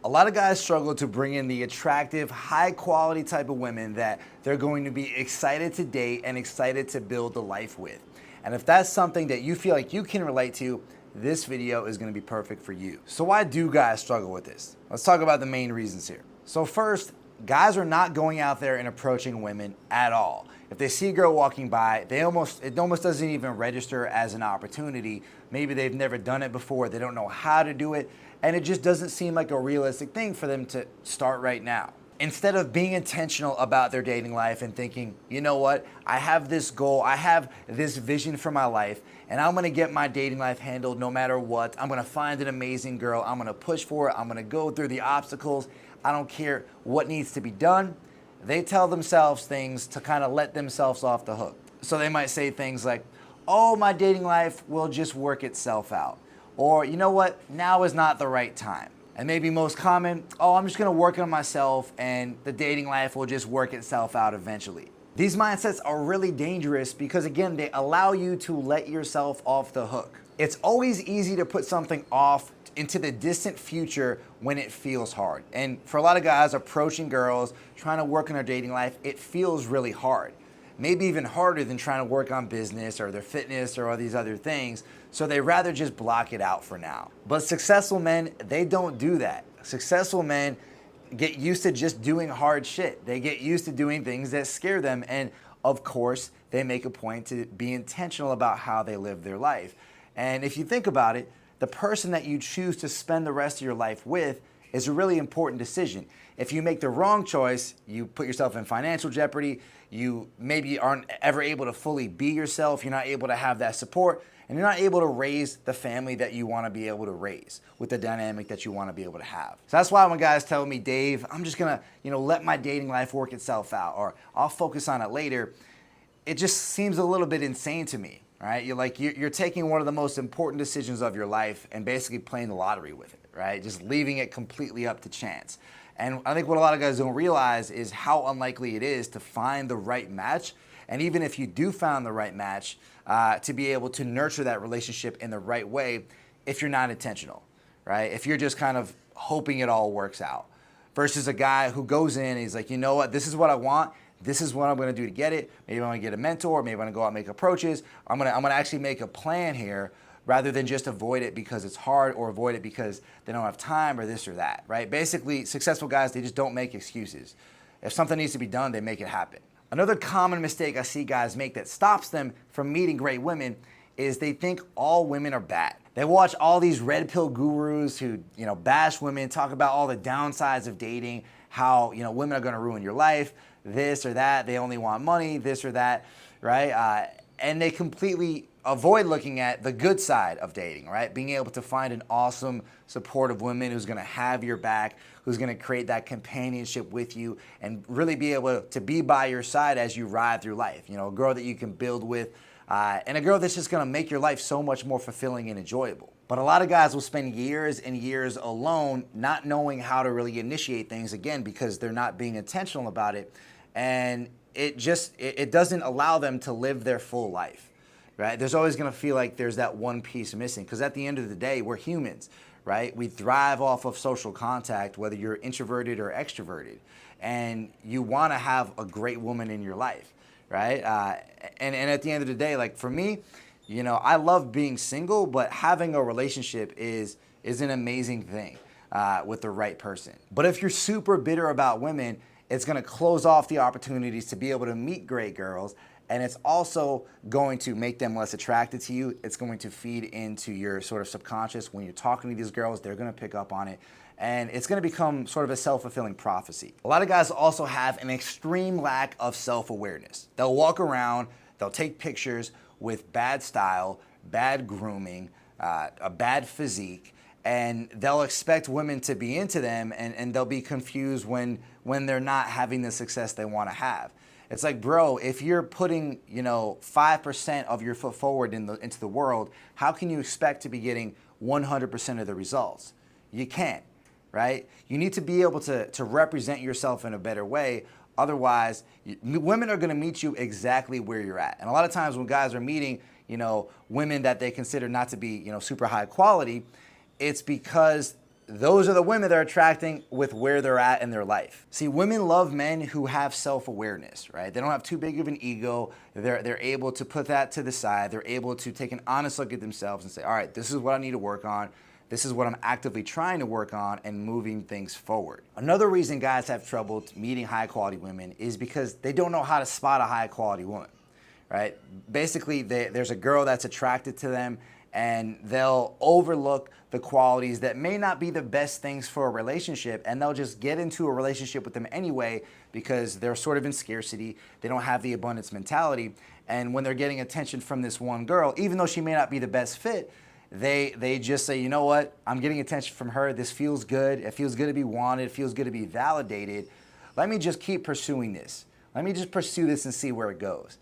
A lot of guys struggle to bring in the attractive, high quality type of women that they're going to be excited to date and excited to build a life with. And if that's something that you feel like you can relate to, this video is going to be perfect for you. So why do guys struggle with this? Let's talk about the main reasons here. So first, guys are not going out there and approaching women at all. If they see a girl walking by, it almost doesn't even register as an opportunity. Maybe they've never done it before, they don't know how to do it, and it just doesn't seem like a realistic thing for them to start right now. Instead of being intentional about their dating life and thinking, you know what, I have this goal, I have this vision for my life, and I'm gonna get my dating life handled no matter what. I'm gonna find an amazing girl, I'm gonna push for it, I'm gonna go through the obstacles, I don't care what needs to be done. They tell themselves things to kind of let themselves off the hook. So they might say things like, oh, my dating life will just work itself out. Or, you know what, now is not the right time. And maybe most common, oh, I'm just gonna work on myself and the dating life will just work itself out eventually. These mindsets are really dangerous because, again, they allow you to let yourself off the hook. It's always easy to put something off into the distant future when it feels hard. And for a lot of guys approaching girls, trying to work on their dating life, it feels really hard. Maybe even harder than trying to work on business or their fitness or all these other things. So they rather just block it out for now. But successful men, they don't do that. Successful men get used to just doing hard shit. They get used to doing things that scare them. And of course, they make a point to be intentional about how they live their life. And if you think about it, the person that you choose to spend the rest of your life with is a really important decision. If you make the wrong choice, you put yourself in financial jeopardy, you maybe aren't ever able to fully be yourself, you're not able to have that support, and you're not able to raise the family that you want to be able to raise with the dynamic that you want to be able to have. So that's why when guys tell me, Dave, I'm just gonna, let my dating life work itself out, or I'll focus on it later, it just seems a little bit insane to me. Right? You're taking one of the most important decisions of your life and basically playing the lottery with it, right? Just leaving it completely up to chance. And I think what a lot of guys don't realize is how unlikely it is to find the right match. And even if you do find the right match, to be able to nurture that relationship in the right way if you're not intentional, right? If you're just kind of hoping it all works out. Versus a guy who goes in and he's like, you know what, this is what I want. This is what I'm gonna do to get it. Maybe I'm gonna get a mentor, maybe I'm gonna go out and make approaches. I'm gonna actually make a plan here rather than just avoid it because it's hard or avoid it because they don't have time or this or that, right? Basically, successful guys, they just don't make excuses. If something needs to be done, they make it happen. Another common mistake I see guys make that stops them from meeting great women is they think all women are bad. They watch all these red pill gurus who, bash women, talk about all the downsides of dating, how, women are gonna ruin your life, this or that, they only want money, this or that, right? And they completely avoid looking at the good side of dating, right? Being able to find an awesome, supportive woman who's gonna have your back, who's gonna create that companionship with you and really be able to be by your side as you ride through life. A girl that you can build with, and a girl that's just gonna make your life so much more fulfilling and enjoyable. But a lot of guys will spend years and years alone not knowing how to really initiate things, again, because they're not being intentional about it. And it doesn't allow them to live their full life, right? There's always gonna feel like there's that one piece missing because at the end of the day, we're humans, right? We thrive off of social contact, whether you're introverted or extroverted. And you wanna have a great woman in your life, right? And at the end of the day, like for me, I love being single, but having a relationship is an amazing thing with the right person. But if you're super bitter about women, it's gonna close off the opportunities to be able to meet great girls, and it's also going to make them less attracted to you. It's going to feed into your sort of subconscious. When you're talking to these girls, they're gonna pick up on it, and it's gonna become sort of a self-fulfilling prophecy. A lot of guys also have an extreme lack of self-awareness. They'll walk around, they'll take pictures with bad style, bad grooming, a bad physique, and they'll expect women to be into them, and they'll be confused when they're not having the success they want to have. It's like, bro, if you're putting 5% of your foot forward into the world, how can you expect to be getting 100% of the results? You can't, right? You need to be able to represent yourself in a better way. Otherwise, women are going to meet you exactly where you're at. And a lot of times when guys are meeting, women that they consider not to be, super high quality, it's because those are the women they're attracting with where they're at in their life. See, women love men who have self-awareness, right? They don't have too big of an ego. They're able to put that to the side. They're able to take an honest look at themselves and say, all right, this is what I need to work on. This is what I'm actively trying to work on and moving things forward. Another reason guys have trouble meeting high quality women is because they don't know how to spot a high quality woman, right? Basically, there's a girl that's attracted to them and they'll overlook the qualities that may not be the best things for a relationship, and they'll just get into a relationship with them anyway because they're sort of in scarcity. They don't have the abundance mentality. And when they're getting attention from this one girl, even though she may not be the best fit, they just say, you know what, I'm getting attention from her. This feels good. It feels good to be wanted. It feels good to be validated. Let me just keep pursuing this. Let me just pursue this and see where it goes.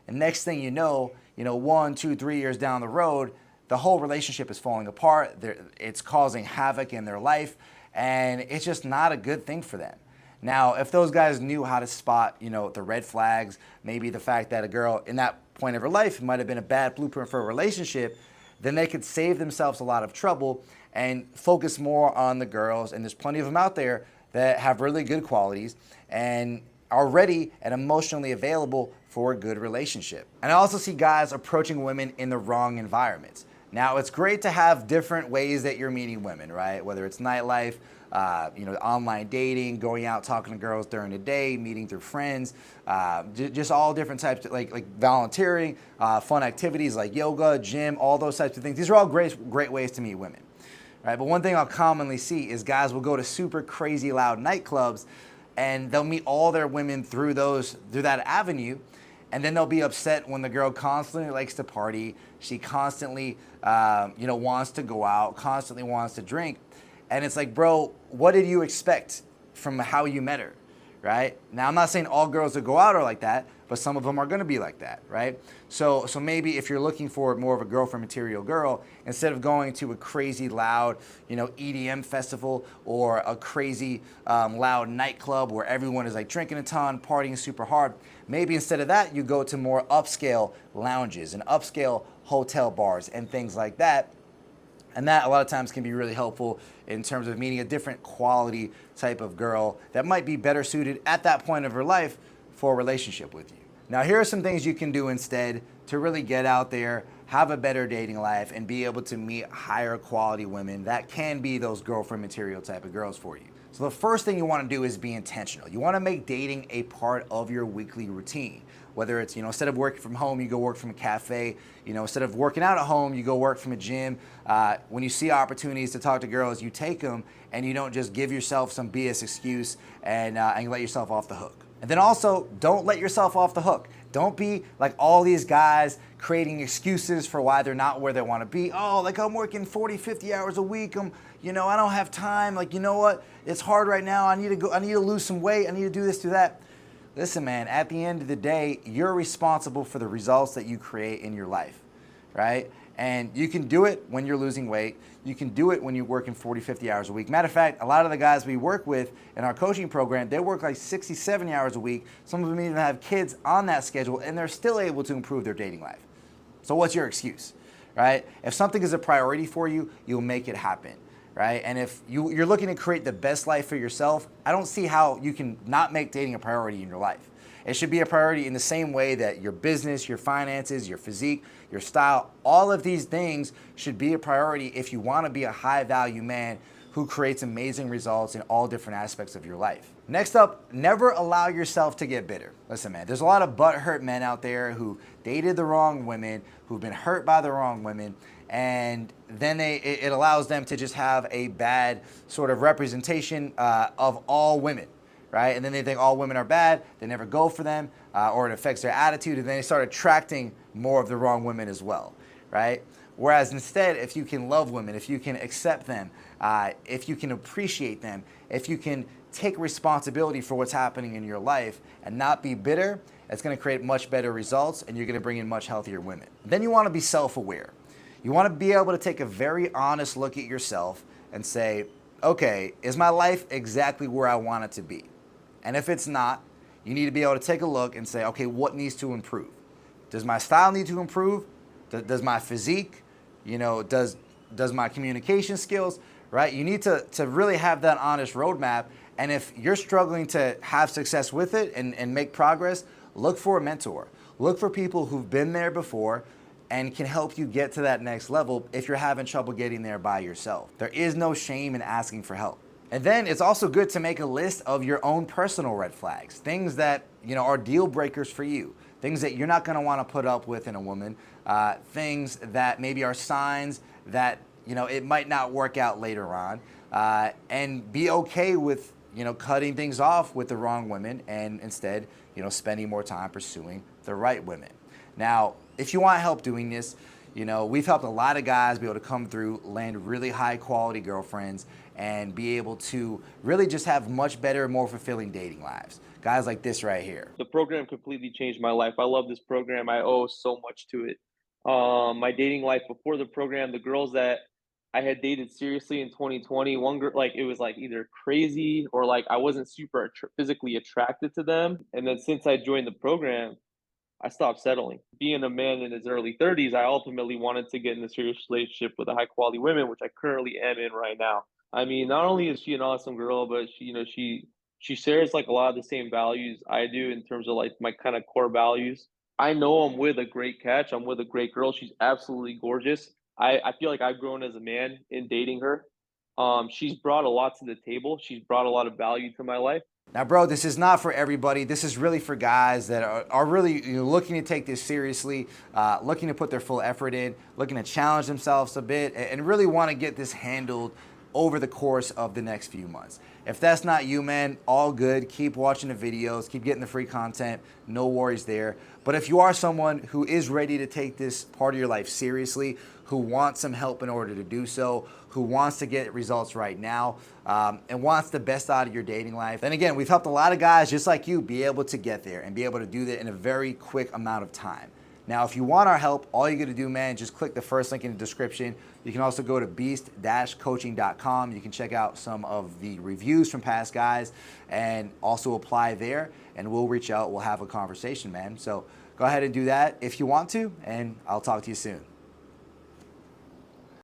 And next thing you know, 1, 2, 3 years down the road, the whole relationship is falling apart. It's causing havoc in their life, and it's just not a good thing for them. Now, if those guys knew how to spot, the red flags, maybe the fact that a girl in that point of her life might have been a bad blueprint for a relationship, then they could save themselves a lot of trouble and focus more on the girls. And there's plenty of them out there that have really good qualities and are ready and emotionally available for a good relationship. And I also see guys approaching women in the wrong environments. Now, it's great to have different ways that you're meeting women, right? Whether it's nightlife, online dating, going out talking to girls during the day, meeting through friends, just all different types, like volunteering, fun activities like yoga, gym, all those types of things. These are all great ways to meet women, right? But one thing I'll commonly see is guys will go to super crazy loud nightclubs, and they'll meet all their women through that avenue. And then they'll be upset when the girl constantly likes to party. She constantly, wants to go out, constantly wants to drink. And it's like, bro, what did you expect from how you met her, right? Now, I'm not saying all girls that go out are like that, but some of them are going to be like that, right? So maybe if you're looking for more of a girlfriend material girl, instead of going to a crazy loud, EDM festival or a crazy loud nightclub where everyone is like drinking a ton, partying super hard, maybe instead of that, you go to more upscale lounges and upscale hotel bars and things like that. And that a lot of times can be really helpful in terms of meeting a different quality type of girl that might be better suited at that point of her life for a relationship with you. Now, here are some things you can do instead to really get out there, have a better dating life, and be able to meet higher quality women that can be those girlfriend material type of girls for you. So the first thing you want to do is be intentional. You want to make dating a part of your weekly routine. Whether it's, instead of working from home, you go work from a cafe. Instead of working out at home, you go work from a gym. When you see opportunities to talk to girls, you take them, and you don't just give yourself some BS excuse and let yourself off the hook. And then also, don't let yourself off the hook. Don't be like all these guys creating excuses for why they're not where they want to be. Oh, like I'm working 40, 50 hours a week. I don't have time. Like, you know what? It's hard right now. I need to lose some weight. I need to do this, do that. Listen, man, at the end of the day, you're responsible for the results that you create in your life, right? And you can do it when you're losing weight. You can do it when you're working 40, 50 hours a week. Matter of fact, a lot of the guys we work with in our coaching program, they work like 60, 70 hours a week. Some of them even have kids on that schedule, and they're still able to improve their dating life. So what's your excuse, right? If something is a priority for you, you'll make it happen, right? And if you're looking to create the best life for yourself, I don't see how you can not make dating a priority in your life. It should be a priority in the same way that your business, your finances, your physique, your style, all of these things should be a priority if you want to be a high value man who creates amazing results in all different aspects of your life. Next up, never allow yourself to get bitter. Listen, man, there's a lot of butthurt men out there who dated the wrong women, who've been hurt by the wrong women, and then it allows them to just have a bad sort of representation of all women. Right? And then they think all women are bad, they never go for them, or it affects their attitude, and then they start attracting more of the wrong women as well, right? Whereas instead, if you can love women, if you can accept them, if you can appreciate them, if you can take responsibility for what's happening in your life and not be bitter, it's going to create much better results, and you're going to bring in much healthier women. Then you want to be self-aware. You want to be able to take a very honest look at yourself and say, okay, is my life exactly where I want it to be? And if it's not, you need to be able to take a look and say, okay, what needs to improve? Does my style need to improve? Does my physique, does my communication skills, right? You need to really have that honest roadmap. And if you're struggling to have success with it and make progress, look for a mentor. Look for people who've been there before and can help you get to that next level if you're having trouble getting there by yourself. There is no shame in asking for help. And then it's also good to make a list of your own personal red flags, things that are deal breakers for you, things that you're not going to want to put up with in a woman, things that maybe are signs that it might not work out later on, and be okay with cutting things off with the wrong women and instead spending more time pursuing the right women. Now, if you want help doing this, we've helped a lot of guys be able to come through, land really high quality girlfriends, and be able to really just have much better, more fulfilling dating lives. Guys like this right here. The program completely changed my life. I love this program. I owe so much to it. My dating life before the program, the girls that I had dated seriously in 2020, one girl, like it was like either crazy or like I wasn't super physically attracted to them. And then since I joined the program, I stopped settling. Being a man in his early 30s, I ultimately wanted to get in a serious relationship with a high quality woman, which I currently am in right now. I mean, not only is she an awesome girl, but she shares like a lot of the same values I do in terms of like my kind of core values. I know I'm with a great catch. I'm with a great girl. She's absolutely gorgeous. I feel like I've grown as a man in dating her. She's brought a lot to the table. She's brought a lot of value to my life. Now, bro, this is not for everybody. This is really for guys that are really looking to take this seriously, looking to put their full effort in, looking to challenge themselves a bit, and really want to get this handled over the course of the next few months. If that's not you, man, all good. Keep watching the videos, keep getting the free content. No worries there. But if you are someone who is ready to take this part of your life seriously, who wants some help in order to do so, who wants to get results right now, and wants the best out of your dating life, then again, we've helped a lot of guys just like you be able to get there and be able to do that in a very quick amount of time. Now, if you want our help, all you got to do, man, just click the first link in the description. You can also go to beast-coaching.com. You can check out some of the reviews from past guys and also apply there, and we'll reach out. We'll have a conversation, man. So go ahead and do that if you want to, and I'll talk to you soon.